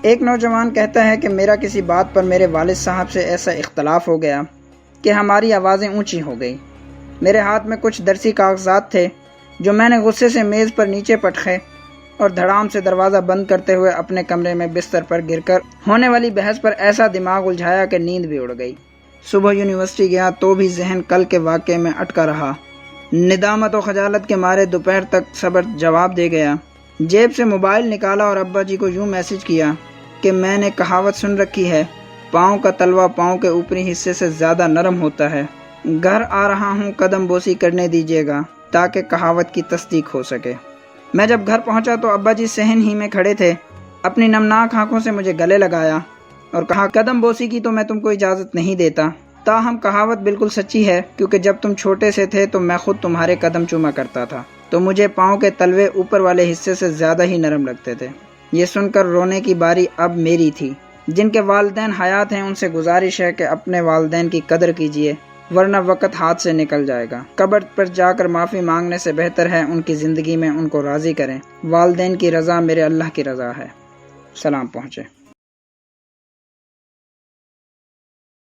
ایک نوجوان کہتا ہے کہ میرا کسی بات پر میرے والد صاحب سے ایسا اختلاف ہو گیا کہ ہماری آوازیں اونچی ہو گئی۔ میرے ہاتھ میں کچھ درسی کاغذات تھے جو میں نے غصے سے میز پر نیچے پٹکے اور دھڑام سے دروازہ بند کرتے ہوئے اپنے کمرے میں بستر پر گر کر ہونے والی بحث پر ایسا دماغ الجھایا کہ نیند بھی اڑ گئی۔ صبح یونیورسٹی گیا تو بھی ذہن کل کے واقعے میں اٹکا رہا۔ ندامت و خجالت کے مارے دوپہر تک صبر جواب دے گیا۔ جیب سے موبائل نکالا اور ابا جی کو یوں میسج کیا کہ میں نے کہاوت سن رکھی ہے، پاؤں کا تلوا پاؤں کے اوپری حصے سے زیادہ نرم ہوتا ہے۔ گھر آ رہا ہوں، قدم بوسی کرنے دیجیے گا تاکہ کہاوت کی تصدیق ہو سکے۔ میں جب گھر پہنچا تو ابا جی صحن ہی میں کھڑے تھے۔ اپنی نمناک آنکھوں سے مجھے گلے لگایا اور کہا، قدم بوسی کی تو میں تم کو اجازت نہیں دیتا، تاہم کہاوت بالکل سچی ہے، کیونکہ جب تم چھوٹے سے تھے تو میں خود تمہارے قدم چوما کرتا تھا، تو مجھے پاؤں کے تلوے اوپر والے حصے سے زیادہ ہی نرم لگتے تھے۔ یہ سن کر رونے کی باری اب میری تھی۔ جن کے والدین حیات ہیں ان سے گزارش ہے کہ اپنے والدین کی قدر کیجیے، ورنہ وقت ہاتھ سے نکل جائے گا۔ قبر پر جا کر معافی مانگنے سے بہتر ہے ان کی زندگی میں ان کو راضی کریں۔ والدین کی رضا میرے اللہ کی رضا ہے۔ سلام پہنچے۔